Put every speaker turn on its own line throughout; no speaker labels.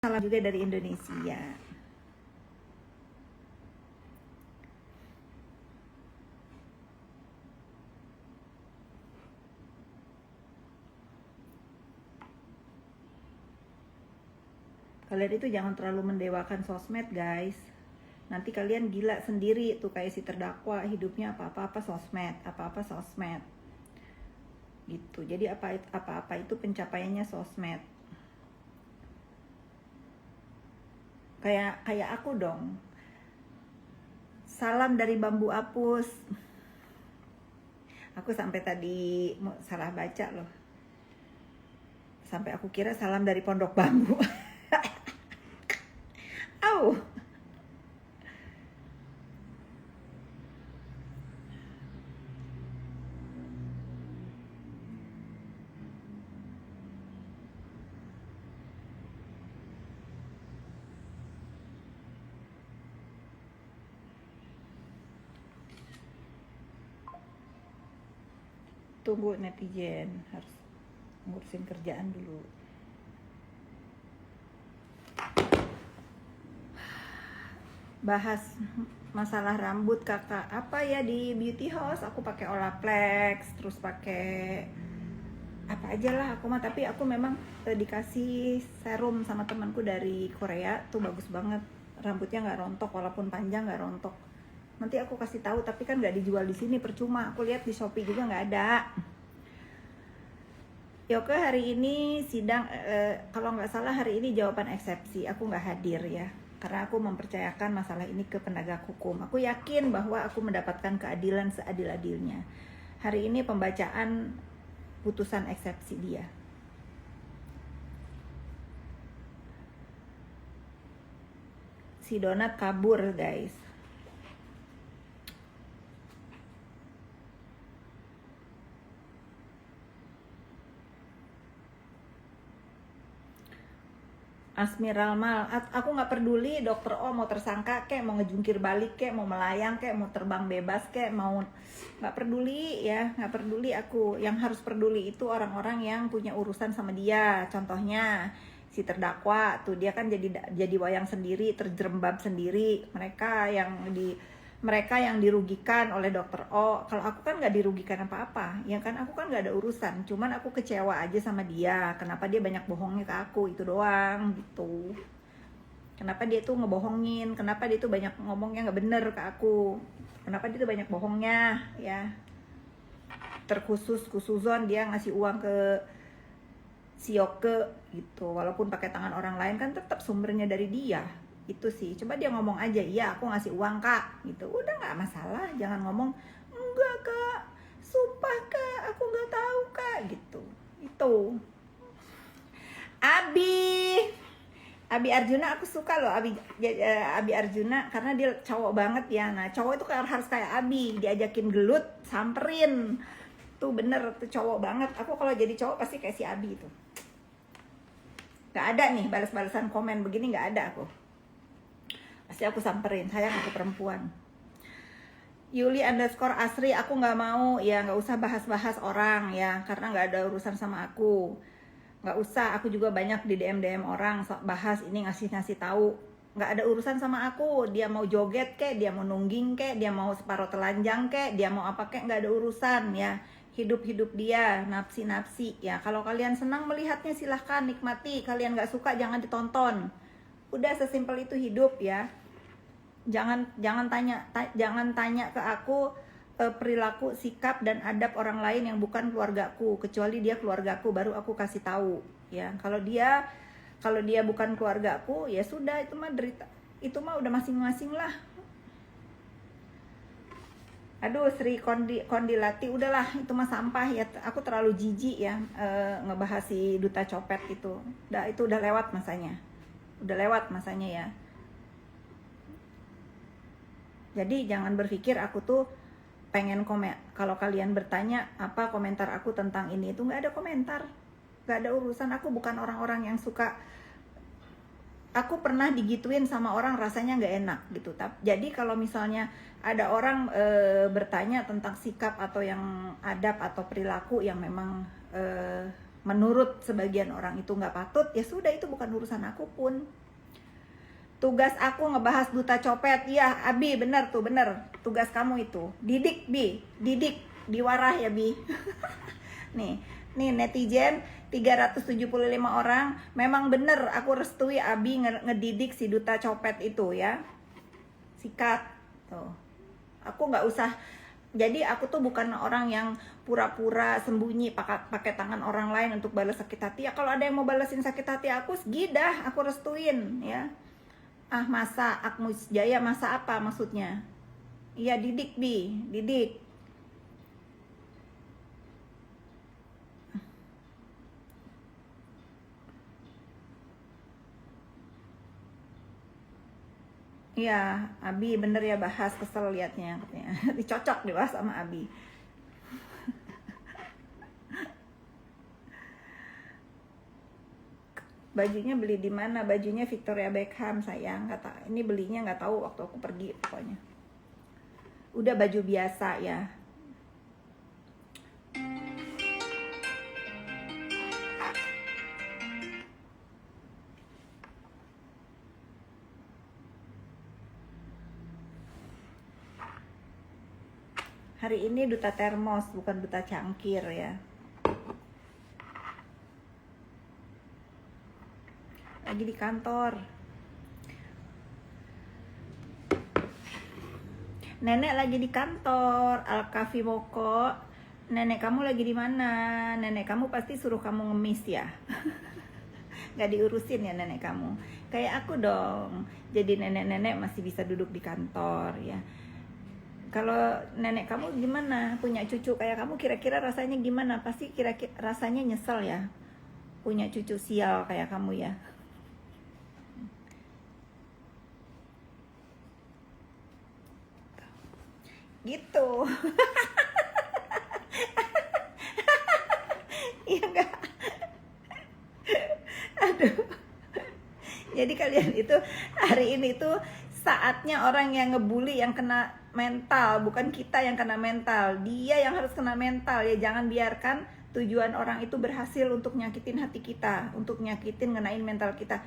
Salam juga dari Indonesia. Kalian itu jangan terlalu mendewakan sosmed, guys. Nanti kalian gila sendiri tuh kayak si terdakwa, hidupnya apa-apa sosmed, apa-apa sosmed. Gitu. Jadi apa-apa itu pencapaiannya sosmed. Kayak aku dong. Salam dari Bambu Apus. Aku sampai tadi salah baca loh. Sampai aku kira salam dari Pondok Bambu. Au. Tunggu netizen, harus ngurusin kerjaan dulu. Bahas masalah rambut kakak, apa ya di Beauty House aku pakai Olaplex, terus pakai apa aja lah aku mah, tapi aku memang dikasih serum sama temanku dari Korea tuh bagus banget, rambutnya nggak rontok walaupun panjang nggak rontok. Nanti aku kasih tahu, tapi kan nggak dijual di sini, percuma. Aku lihat di Shopee juga nggak ada. Yoke hari ini sidang, kalau nggak salah hari ini jawaban eksepsi. Aku nggak hadir ya, karena aku mempercayakan masalah ini ke penegak hukum. Aku yakin bahwa aku mendapatkan keadilan seadil-adilnya. Hari ini pembacaan putusan eksepsi dia. Si Donat kabur, guys. Asmiral Mal, aku nggak peduli dokter O mau tersangka kek, mau ngejungkir balik kek, mau melayang kek, mau terbang bebas kek, mau nggak peduli ya, nggak peduli aku. Yang harus peduli itu orang-orang yang punya urusan sama dia. Contohnya si terdakwa tuh, dia kan jadi wayang sendiri, terjerembab sendiri. Mereka yang dirugikan oleh dokter O. Kalau aku kan nggak dirugikan apa-apa, ya kan, aku kan nggak ada urusan. Cuman aku kecewa aja sama dia. Kenapa dia banyak bohongnya ke aku, itu doang gitu. Kenapa dia tuh ngebohongin? Kenapa dia tuh banyak ngomongnya nggak bener ke aku? Kenapa dia tuh banyak bohongnya ya? Khususon dia ngasih uang ke si Yoke gitu. Walaupun pakai tangan orang lain kan tetap sumbernya dari dia. Itu sih, coba dia ngomong aja, iya aku ngasih uang kak gitu, udah nggak masalah. Jangan ngomong enggak kak, sumpah kak, aku nggak tahu kak gitu. Itu Abi Arjuna, aku suka loh Abi Arjuna karena dia cowok banget ya. Nah cowok itu harus kayak Abi, diajakin gelut samperin tuh, bener tuh cowok banget. Aku kalau jadi cowok pasti kayak si Abi itu. Nggak ada nih balas-balasan komen begini, nggak ada aku. Pasti aku samperin, sayang aku perempuan. Yuli_Asri, aku nggak mau ya, nggak usah bahas-bahas orang ya, karena nggak ada urusan sama aku. Nggak usah, aku juga banyak di DM orang bahas ini, ngasih tahu. Nggak ada urusan sama aku. Dia mau joget kek, dia mau nungging kek, dia mau separuh telanjang kek, dia mau apa kek, nggak ada urusan ya. Hidup dia, nafsi ya. Kalau kalian senang melihatnya silahkan nikmati, kalian nggak suka jangan ditonton. Udah sesimpel itu hidup ya. Jangan tanya ke aku perilaku, sikap dan adab orang lain yang bukan keluargaku, kecuali dia keluargaku baru aku kasih tahu ya. Kalau dia bukan keluargaku ya sudah, itu mah derita, itu mah udah masing-masing lah. Aduh Sri Kondilati, udahlah itu mah sampah ya. Aku terlalu jijik ya ngebahas si duta copet itu. Itu udah lewat masanya. Ya. Jadi jangan berpikir aku tuh pengen komen. Kalau kalian bertanya apa komentar aku tentang ini, itu nggak ada komentar, nggak ada urusan. Aku bukan orang-orang yang suka. Aku pernah digituin sama orang, rasanya nggak enak gitu. Jadi kalau misalnya ada orang bertanya tentang sikap atau yang adab atau perilaku yang memang menurut sebagian orang itu nggak patut, ya sudah, itu bukan urusan aku pun. Tugas aku ngebahas duta copet. Ya Abi, bener tuh, bener. Tugas kamu itu didik, Bi, didik, diwarah ya, Bi. nih netizen 375 orang, memang bener aku restui Abi ngedidik si duta copet itu ya. Sikat tuh. Aku nggak usah, jadi aku tuh bukan orang yang pura-pura sembunyi pakai tangan orang lain untuk balas sakit hati. Ya kalau ada yang mau balasin sakit hati aku, segidah aku restuin ya. Masa Akmus Jaya, masa apa maksudnya? Iya, didik, Bi, didik. Iya, Abi bener ya, bahas, kesel liatnya katanya. Dicocok dibahas sama Abi. Bajunya beli di mana? Bajunya Victoria Beckham sayang, kata. Ini belinya nggak tahu waktu aku pergi pokoknya. Udah baju biasa ya. Hari ini duta termos, bukan duta cangkir ya. Lagi di kantor. Nenek lagi di kantor. Al-Kafi Moko. Nenek kamu lagi di mana? Nenek kamu pasti suruh kamu ngemis ya. Gak diurusin ya nenek kamu. Kayak aku dong. Jadi nenek-nenek masih bisa duduk di kantor ya. Kalau nenek kamu gimana? Punya cucu kayak kamu kira-kira rasanya gimana? Pasti kira-kira rasanya nyesel ya. Punya cucu sial kayak kamu ya. Gitu. Iya enggak? Aduh. Jadi kalian itu hari ini tuh saatnya orang yang ngebully yang kena mental, bukan kita yang kena mental. Dia yang harus kena mental ya. Jangan biarkan tujuan orang itu berhasil untuk nyakitin hati kita, untuk nyakitin, ngenain mental kita.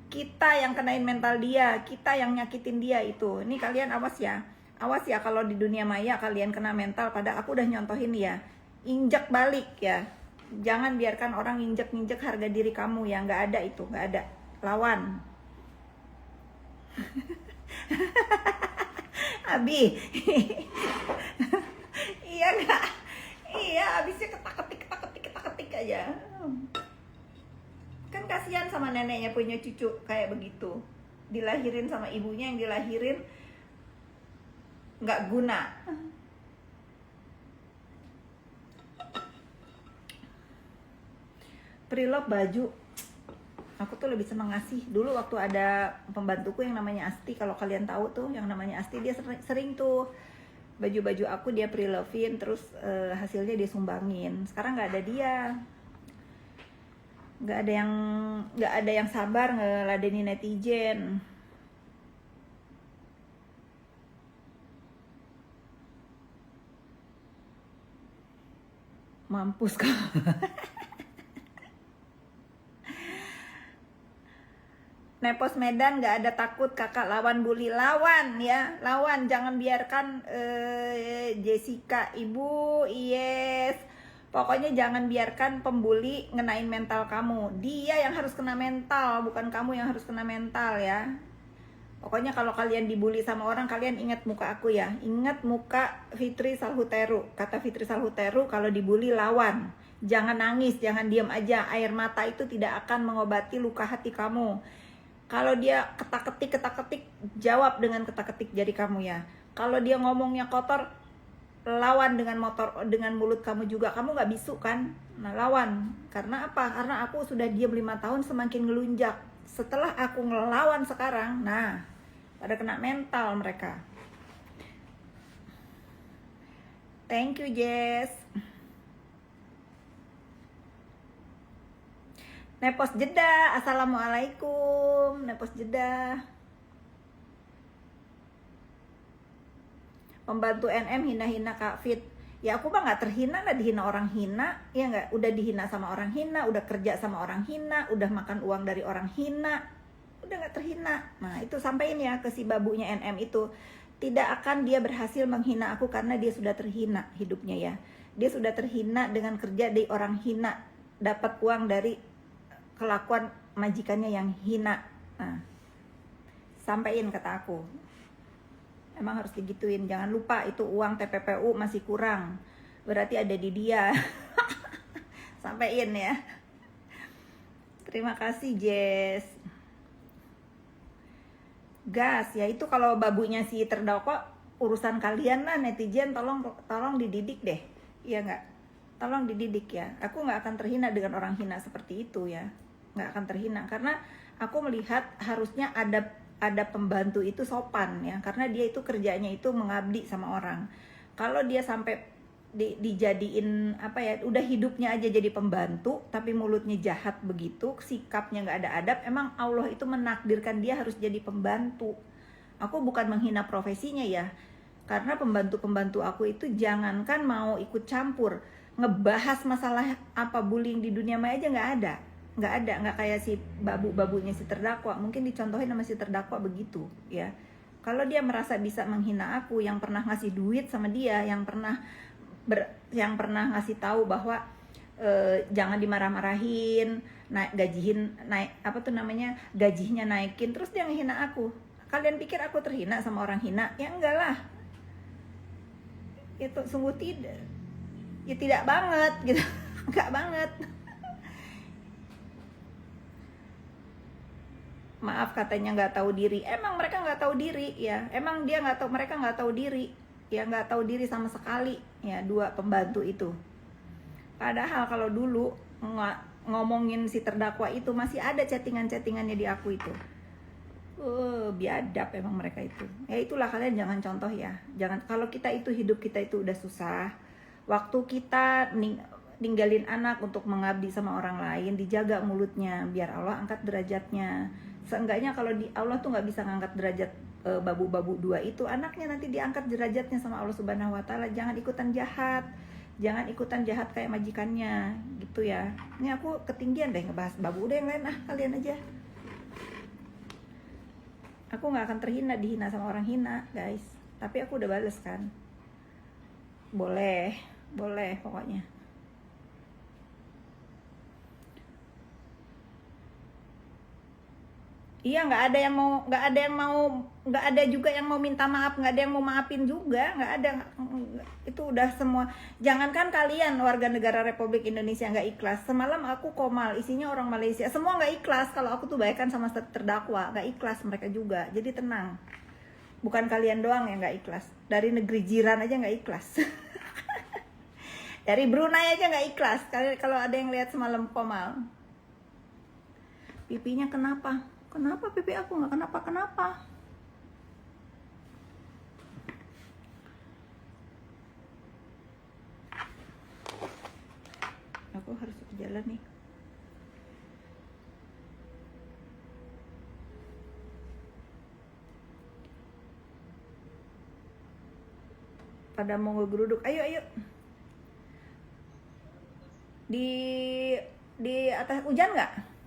Kita yang kenain mental dia, kita yang nyakitin dia itu. Ini kalian awas ya. Awas ya kalau di dunia maya kalian kena mental, pada aku udah nyontohin ya. Injek balik ya. Jangan biarkan orang injek-injek harga diri kamu ya. Nggak ada itu, nggak ada. Lawan. Abi. Iya nggak? Iya, abisnya ketak-ketik aja. Kan kasihan sama neneknya punya cucu kayak begitu. Dilahirin sama ibunya yang dilahirin nggak guna. Preloved baju, aku tuh lebih seneng ngasih. Dulu waktu ada pembantuku yang namanya Asti, kalau kalian tahu tuh yang namanya Asti, dia sering tuh baju-baju aku dia prelovein, terus hasilnya dia sumbangin. Sekarang nggak ada dia, nggak ada yang sabar ngeladeni netizen. Mampus kok. Nepos Medan nggak ada takut kakak, lawan bully, lawan ya, lawan. Jangan biarkan Jessica ibu, yes, pokoknya jangan biarkan pembuli ngenain mental kamu. Dia yang harus kena mental, bukan kamu yang harus kena mental ya. Pokoknya kalau kalian dibully sama orang, kalian ingat muka aku ya. Ingat muka Fitri Salhuteru. Kata Fitri Salhuteru, kalau dibully lawan. Jangan nangis, jangan diam aja. Air mata itu tidak akan mengobati luka hati kamu. Kalau dia ketak-ketik, jawab dengan ketak-ketik jari kamu ya. Kalau dia ngomongnya kotor, lawan dengan mulut kamu juga. Kamu nggak bisu kan? Nah, lawan. Karena apa? Karena aku sudah diam 5 tahun, semakin ngelunjak. Setelah aku ngelawan sekarang, nah, pada kena mental mereka. Thank you, Jess. Nepos Jeddah, assalamualaikum. Nepos Jeddah. Pembantu NM hina-hina Kak Fit. Ya aku mah nggak terhina lah, dihina orang hina, ya nggak, udah dihina sama orang hina, udah kerja sama orang hina, udah makan uang dari orang hina, udah nggak terhina. Nah itu sampaiin ya ke si babunya NM itu, tidak akan dia berhasil menghina aku karena dia sudah terhina hidupnya ya. Dia sudah terhina dengan kerja di orang hina, dapat uang dari kelakuan majikannya yang hina. Nah, sampaiin kata aku, emang harus digituin. Jangan lupa itu uang TPPU masih kurang, berarti ada di dia. Sampaiin ya. Terima kasih Jess. Gas ya, itu kalau babunya si terdakwa urusan kalian lah netizen, tolong dididik deh, iya nggak? Tolong dididik ya. Aku nggak akan terhina dengan orang hina seperti itu ya, nggak akan terhina karena aku melihat harusnya ada pembantu itu sopan ya, karena dia itu kerjanya itu mengabdi sama orang. Kalau dia sampai dijadiin apa ya, udah hidupnya aja jadi pembantu tapi mulutnya jahat begitu, sikapnya nggak ada adab, emang Allah itu menakdirkan dia harus jadi pembantu. Aku bukan menghina profesinya ya, karena pembantu-pembantu aku itu jangankan mau ikut campur ngebahas masalah apa bullying di dunia maya aja nggak kayak si babunya si terdakwa. Mungkin dicontohin sama si terdakwa begitu ya. Kalau dia merasa bisa menghina aku yang pernah ngasih duit sama dia, yang pernah ngasih tahu bahwa jangan dimarah-marahin, gajinya naikin, terus dia ngehina aku. Kalian pikir aku terhina sama orang hina? Ya enggak lah. Itu sungguh tidak. Ya tidak banget gitu. Enggak banget. Maaf katanya nggak tahu diri. Emang mereka nggak tahu diri ya. Emang mereka nggak tahu diri. Ya nggak tahu diri sama sekali ya, dua pembantu itu. Padahal kalau dulu ngomongin si terdakwa itu masih ada chattingannya di aku itu. Biadab emang mereka itu. Ya itulah, kalian jangan contoh ya. Jangan, kalau kita itu hidup kita itu udah susah. Waktu kita ninggalin anak untuk mengabdi sama orang lain, dijaga mulutnya biar Allah angkat derajatnya. Seenggaknya kalau di Allah tuh nggak bisa ngangkat derajat babu-babu dua itu, anaknya nanti diangkat derajatnya sama Allah Subhanahu wa taala. Jangan ikutan jahat. Jangan ikutan jahat kayak majikannya gitu ya. Ini aku ketinggian deh ngebahas babu, udah yang lain kalian aja. Aku nggak akan terhina dihina sama orang hina guys, tapi aku udah bales kan. Boleh pokoknya. Iya, nggak ada juga yang mau minta maaf, nggak ada yang mau maafin juga, nggak ada. Itu udah semua. Jangankan kalian warga negara Republik Indonesia nggak ikhlas. Semalam aku komal, isinya orang Malaysia, semua nggak ikhlas kalau aku tuh baikkan sama terdakwa, nggak ikhlas mereka juga. Jadi tenang, bukan kalian doang yang nggak ikhlas. Dari negeri jiran aja nggak ikhlas. Dari Brunei aja nggak ikhlas. Kalau ada yang lihat semalam komal, pipinya kenapa? Kenapa pipi aku nggak kenapa-kenapa? Aku harus ke jalan nih. Pada mau ngegeruduk, ayo. Di atas hujan nggak?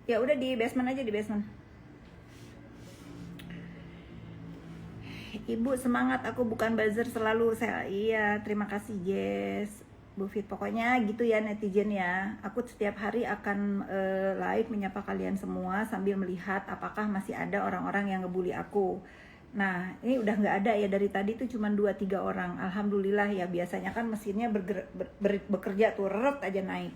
Ya udah di basement aja, di basement. Ibu semangat, aku bukan buzzer selalu. Iya, terima kasih Jess, Bu Fit. Pokoknya gitu ya netizen ya. Aku setiap hari akan live menyapa kalian semua sambil melihat apakah masih ada orang-orang yang ngebully aku. Nah, ini udah nggak ada ya, dari tadi tuh cuma 2-3 orang. Alhamdulillah ya, biasanya kan mesinnya bekerja tuh reret aja naik.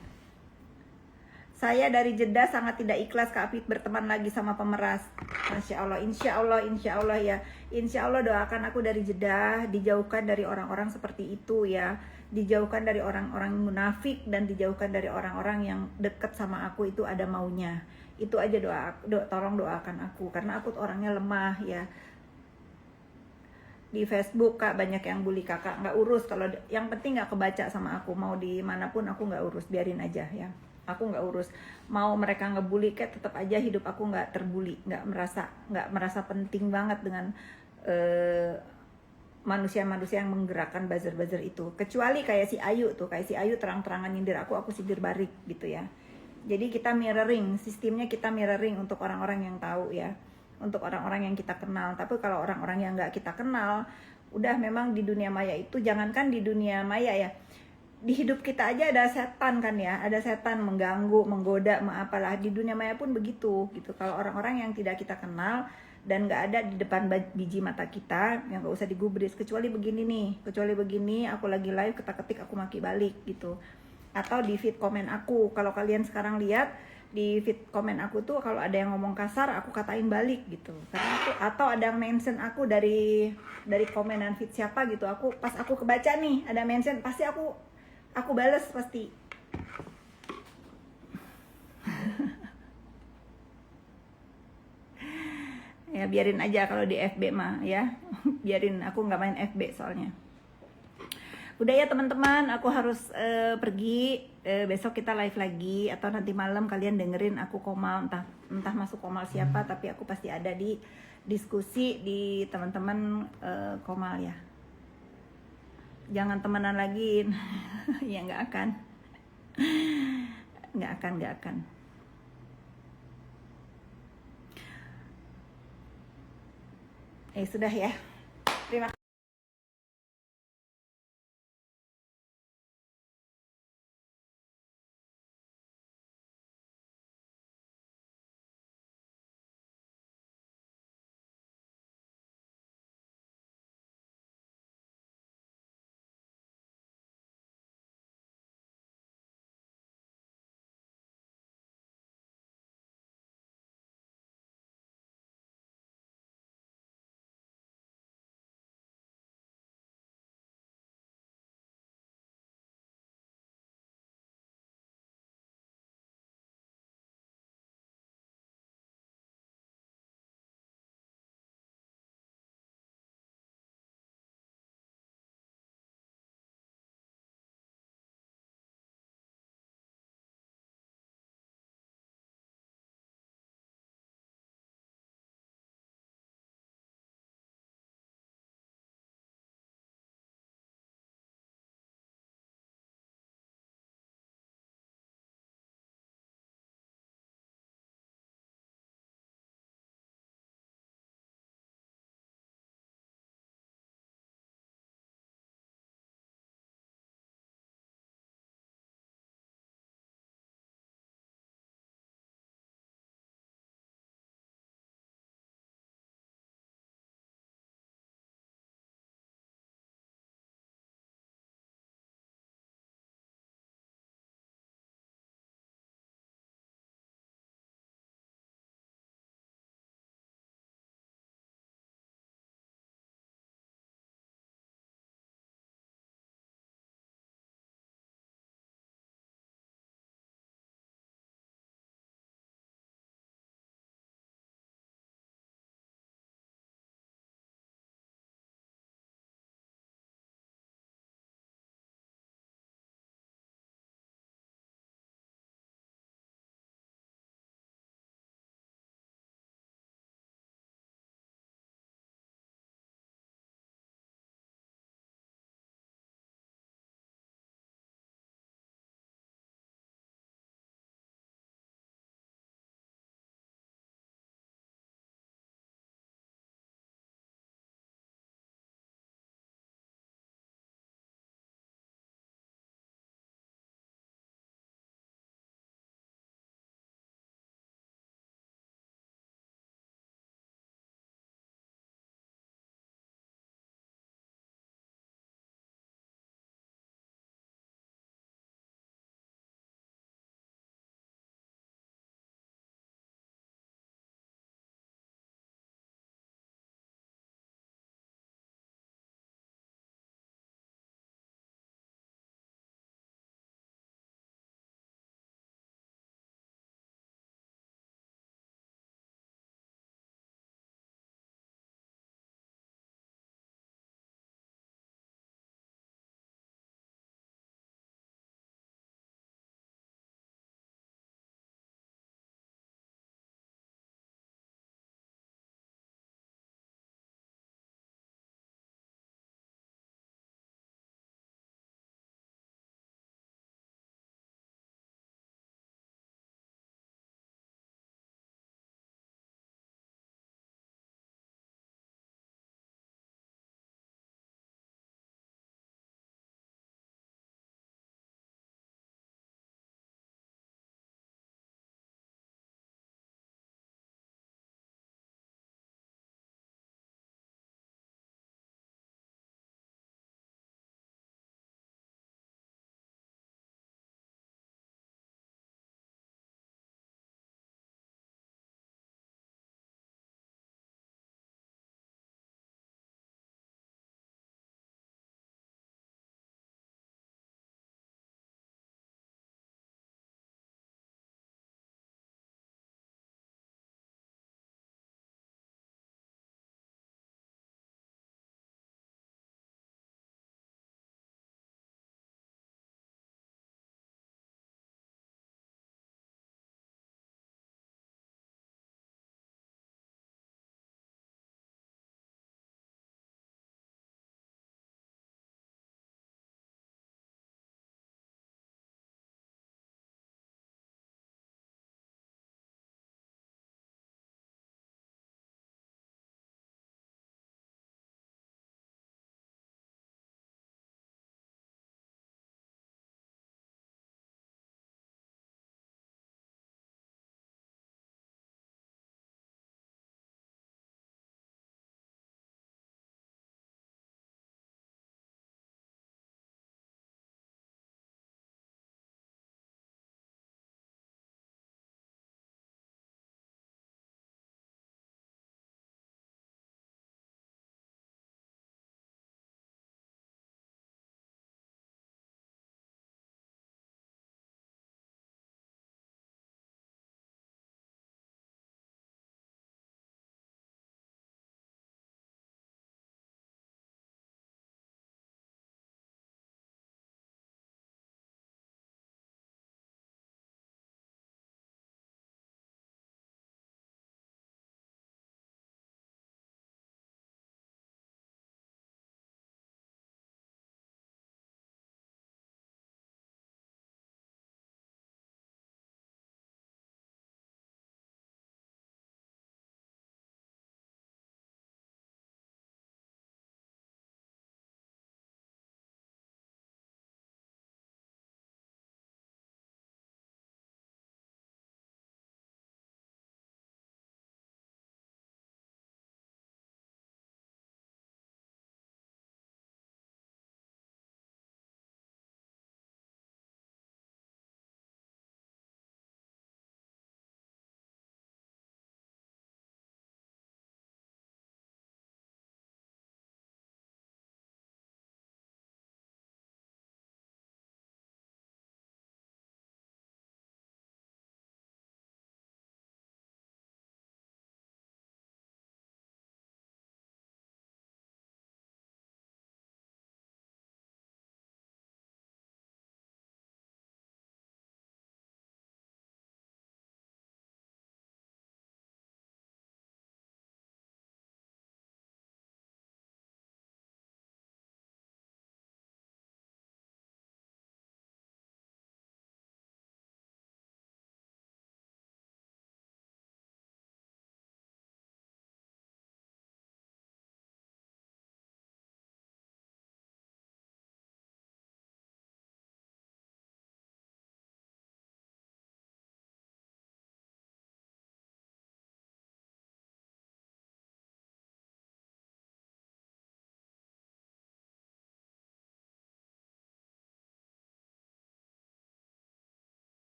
Saya dari Jeddah sangat tidak ikhlas Kak Afif berteman lagi sama pemeras. Insya Allah ya. Insya Allah doakan aku dari Jeddah, dijauhkan dari orang-orang seperti itu ya. Dijauhkan dari orang-orang munafik dan dijauhkan dari orang-orang yang dekat sama aku itu ada maunya. Itu aja tolong doakan aku karena aku orangnya lemah ya. Di Facebook Kak banyak yang bully kakak, nggak urus. Kalau yang penting nggak kebaca sama aku, mau dimanapun aku nggak urus, biarin aja ya. Aku nggak urus, mau mereka ngebully kayak tetap aja hidup aku nggak terbully, nggak merasa penting banget dengan manusia-manusia yang menggerakkan buzzer-buzzer itu, kecuali kayak si Ayu tuh, kayak si Ayu terang-terangan nyindir aku sindir balik gitu ya. Jadi kita mirroring, sistemnya kita mirroring untuk orang-orang yang tahu ya, untuk orang-orang yang kita kenal. Tapi kalau orang-orang yang nggak kita kenal, udah memang di dunia maya itu, jangankan di dunia maya ya, di hidup kita aja ada setan kan ya, ada setan mengganggu, menggoda, apalah. Di dunia maya pun begitu gitu. Kalau orang-orang yang tidak kita kenal dan nggak ada di depan biji mata kita, yang nggak usah digubris. Kecuali begini nih, kecuali begini, aku lagi live ketik-ketik aku maki balik gitu. Atau di feed komen aku, kalau kalian sekarang lihat di feed komen aku tuh, kalau ada yang ngomong kasar aku katain balik gitu. Karena aku, atau ada yang mention aku dari komenan feed siapa gitu, aku pas aku kebaca nih ada mention, pasti aku bales pasti. Ya biarin aja kalau di FB mah ya. Biarin, aku nggak main FB soalnya. Udah ya teman-teman, aku harus pergi. Besok kita live lagi, atau nanti malam kalian dengerin aku komal, entah masuk komal siapa, tapi aku pasti ada di diskusi di teman-teman komal ya. Jangan temenan lagi. Ya nggak akan. Nggak akan. Sudah ya.